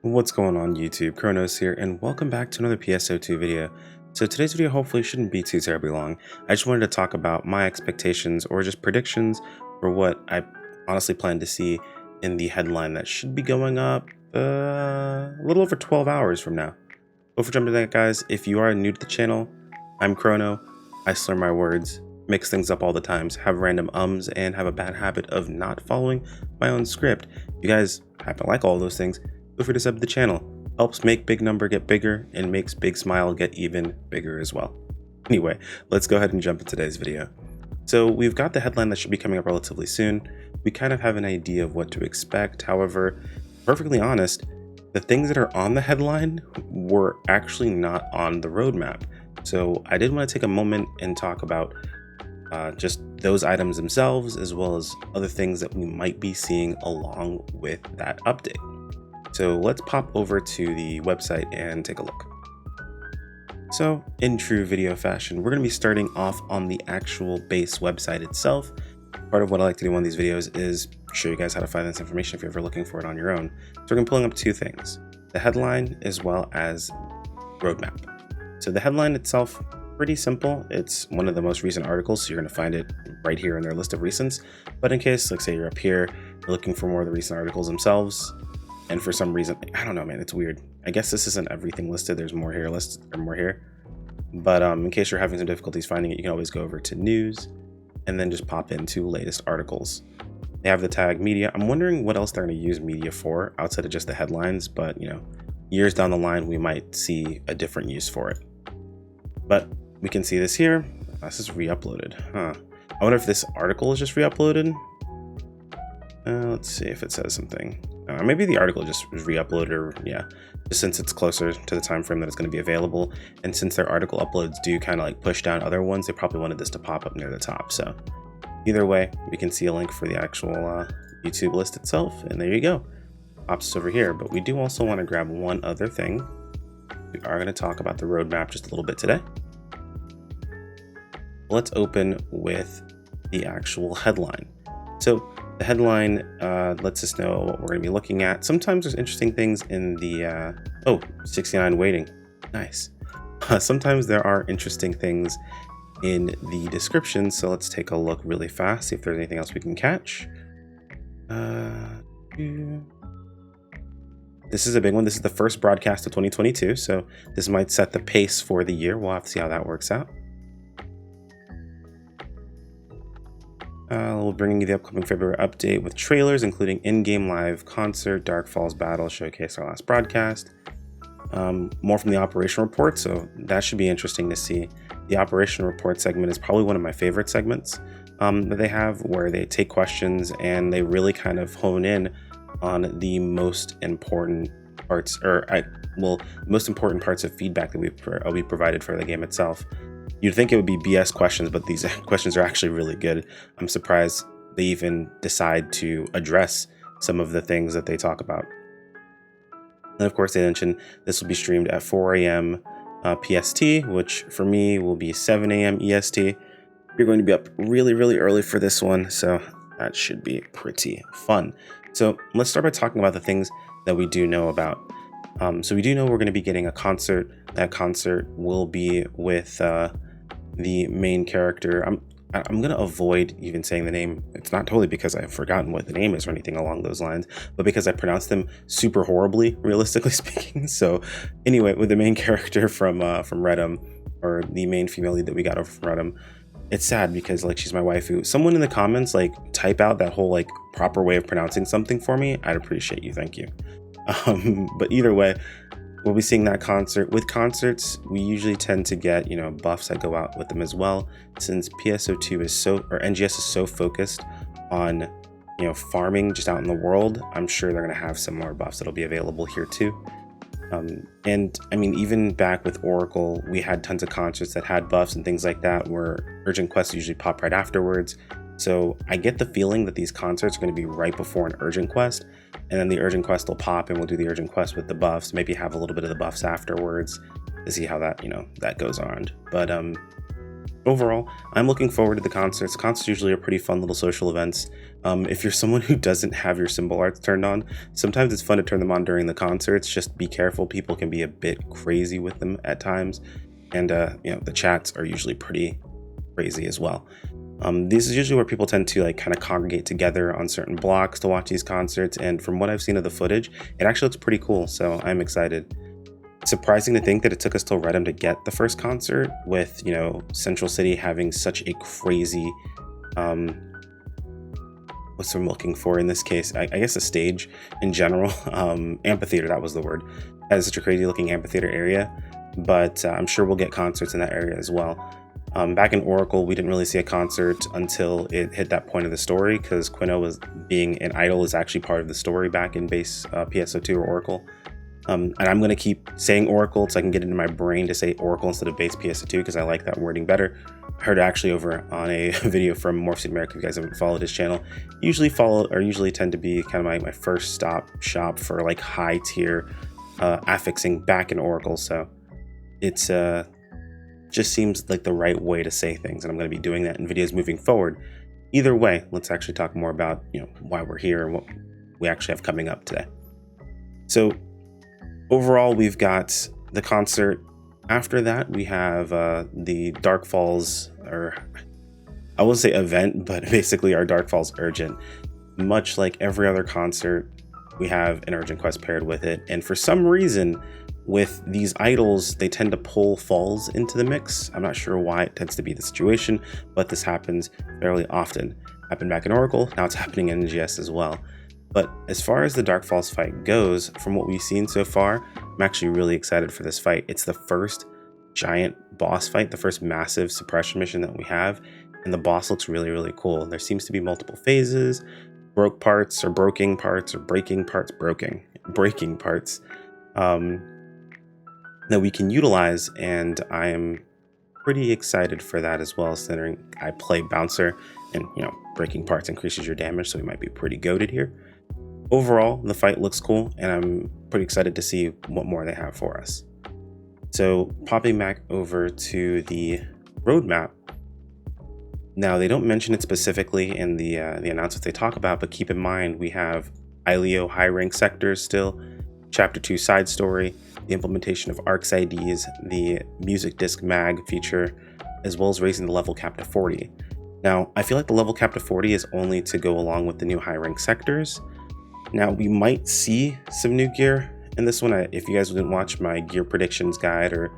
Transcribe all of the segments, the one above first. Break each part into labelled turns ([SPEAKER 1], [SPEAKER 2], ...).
[SPEAKER 1] What's going on YouTube? Kronos here, and welcome back to another PSO2 video. So today's video hopefully shouldn't be too terribly long. I just wanted to talk about my expectations or just predictions for what I honestly plan to see in the headline that should be going up a little over 12 hours from now. Before jumping into that, guys, if you are new to the channel, I'm Chrono. I slur my words, mix things up all the times, have random ums, and have a bad habit of not following my own script. If you guys happen to like all those things, feel free to sub to the channel. Helps make big number get bigger and makes big smile get even bigger as well. Anyway, let's go ahead and jump into today's video. So we've got the headline that should be coming up relatively soon. We kind of have an idea of what to expect. However, perfectly honest, the things that are on the headline were actually not on the roadmap. So I did want to take a moment and talk about just those items themselves, as well as other things that we might be seeing along with that update. So let's pop over to the website and take a look. So in true video fashion, we're going to be starting off on the actual base website itself. Part of what I like to do on these videos is show you guys how to find this information if you're ever looking for it on your own. So we're going to be pulling up two things, the headline as well as roadmap. So the headline itself, pretty simple. It's one of the most recent articles, so you're going to find it right here in their list of recents. But in case, like say you're up here, you're looking for more of the recent articles themselves, and for some reason, I don't know, man, it's weird. I guess this isn't everything listed. There's more here listed, or more here. But in case you're having some difficulties finding it, you can always go over to news and then just pop into latest articles. They have the tag media. I'm wondering what else they're going to use media for outside of just the headlines, but you know, years down the line, we might see a different use for it. But we can see this here. This is re-uploaded. I wonder if this article is just re-uploaded. Let's see if it says something. Maybe the article just was re-uploaded, or yeah, just since it's closer to the time frame that it's going to be available, and since their article uploads do kind of like push down other ones, they probably wanted this to pop up near the top. So either way, we can see a link for the actual YouTube list itself, and there you go. Pops over here. But we do also want to grab one other thing. We are going to talk about the roadmap just a little bit today. Let's open with the actual headline. So the headline lets us know what we're going to be looking at. Sometimes there's interesting things in the 69 waiting. Nice. Sometimes there are interesting things in the description. So let's take a look really fast, see if there's anything else we can catch. This is a big one. This is the first broadcast of 2022. So this might set the pace for the year. We'll have to see how that works out. We'll bring you the upcoming February update with trailers, including in-game live concert, Dark Falls Battle Showcase, our last broadcast. More from the operation report, so that should be interesting to see. The operation report segment is probably one of my favorite segments that they have, where they take questions and they really kind of hone in on the most important parts, most important parts of feedback that we provided for the game itself. You'd think it would be BS questions, but these questions are actually really good. I'm surprised they even decide to address some of the things that they talk about. And of course, they mentioned this will be streamed at 4 a.m. PST, which for me will be 7 a.m. EST. You're going to be up really, really early for this one, so that should be pretty fun. So let's start by talking about the things that we do know about. So we do know we're going to be getting a concert. That concert will be with the main character. I'm going to avoid even saying the name. It's not totally because I've forgotten what the name is or anything along those lines, but because I pronounced them super horribly, realistically speaking. So anyway, with the main character from Redum, or the main female lead that we got over from Redum, it's sad because like she's my waifu. Someone in the comments like type out that whole like proper way of pronouncing something for me. I'd appreciate you. Thank you. But either way, we'll be seeing that concert. With concerts, we usually tend to get, buffs that go out with them as well. Since PSO2 or NGS is so focused on, farming just out in the world, I'm sure they're going to have similar buffs that'll be available here too. And I mean, even back with Oracle, we had tons of concerts that had buffs and things like that, where urgent quests usually pop right afterwards. So I get the feeling that these concerts are going to be right before an urgent quest, and then the urgent quest will pop and we'll do the urgent quest with the buffs, maybe have a little bit of the buffs afterwards to see how that, that goes on. But Overall, I'm looking forward to the concerts. Concerts usually are pretty fun little social events. If you're someone who doesn't have your symbol arts turned on, sometimes it's fun to turn them on during the concerts. Just be careful; people can be a bit crazy with them at times, and the chats are usually pretty crazy as well. This is usually where people tend to like kind of congregate together on certain blocks to watch these concerts. And from what I've seen of the footage, it actually looks pretty cool. So I'm excited. Surprising to think that it took us till Redham to get the first concert, with Central City having such a crazy what's I'm looking for in this case, I guess a stage in general. Amphitheater, that was the word. Has such a crazy looking amphitheater area, but I'm sure we'll get concerts in that area as well. Back in Oracle, we didn't really see a concert until it hit that point of the story, because Quino was being an idol is actually part of the story back in base PSO2 or Oracle. And I'm going to keep saying Oracle so I can get it in my brain to say Oracle instead of base PSO2, because I like that wording better. I heard it actually over on a video from Morphs America. If you guys haven't followed his channel, usually tend to be kind of my first stop shop for like high tier affixing back in Oracle. So it's just seems like the right way to say things, and I'm going to be doing that in videos moving forward. Either way, let's actually talk more about why we're here and what we actually have coming up today. So overall, we've got the concert. After that, we have the Dark Falls, or I won't say event, but basically our Dark Falls Urgent. Much like every other concert, we have an Urgent quest paired with it, and for some reason, with these idols, they tend to pull falls into the mix. I'm not sure why it tends to be the situation, but this happens fairly often. Happened back in Oracle, now it's happening in NGS as well. But as far as the Dark Falls fight goes, from what we've seen so far, I'm actually really excited for this fight. It's the first giant boss fight, the first massive suppression mission that we have, and the boss looks really, really cool. There seems to be multiple phases, breaking parts that we can utilize, and I am pretty excited for that as well, considering I play Bouncer, and breaking parts increases your damage, so we might be pretty goated here. Overall, the fight looks cool, and I'm pretty excited to see what more they have for us. So popping back over to the roadmap. Now, they don't mention it specifically in the announcements they talk about, but keep in mind we have ILEO high rank sectors still, Chapter 2 side story, the implementation of ARCS IDs, the music disc mag feature, as well as raising the level cap to 40. Now, I feel like the level cap to 40 is only to go along with the new high rank sectors. Now, we might see some new gear in this one. If you guys didn't watch my gear predictions guide or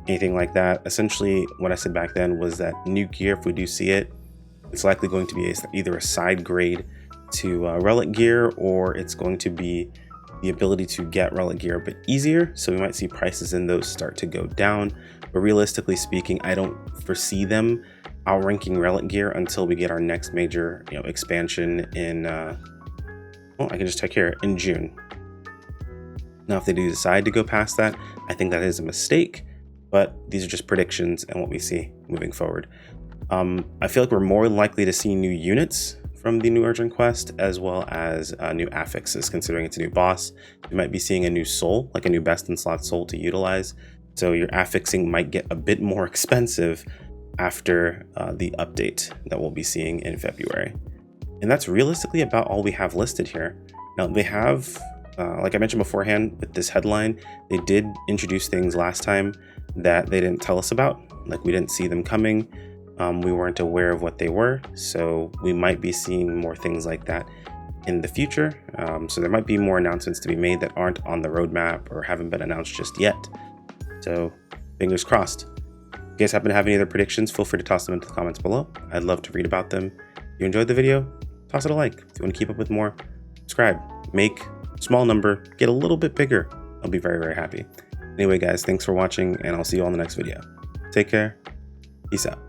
[SPEAKER 1] anything like that, essentially what I said back then was that new gear, if we do see it, it's likely going to be either a side grade to relic gear, or it's going to be the ability to get relic gear a bit easier. So we might see prices in those start to go down. But realistically speaking, I don't foresee them outranking relic gear until we get our next major expansion in well, I can just check here in June. Now, if they do decide to go past that, I think that is a mistake, but these are just predictions and what we see moving forward. I feel like we're more likely to see new units from the new Urgent Quest, as well as new affixes, considering it's a new boss. You might be seeing a new soul, like a new best in slot soul to utilize. So your affixing might get a bit more expensive after the update that we'll be seeing in February. And that's realistically about all we have listed here. Now, they have, like I mentioned beforehand with this headline, they did introduce things last time that they didn't tell us about. Like, we didn't see them coming. We weren't aware of what they were. So we might be seeing more things like that in the future. So there might be more announcements to be made that aren't on the roadmap or haven't been announced just yet. So fingers crossed. If you guys happen to have any other predictions, feel free to toss them into the comments below. I'd love to read about them. If you enjoyed the video, toss it a like. If you want to keep up with more, subscribe. Make a small number get a little bit bigger. I'll be very, very happy. Anyway, guys, thanks for watching, and I'll see you all in the next video. Take care. Peace out.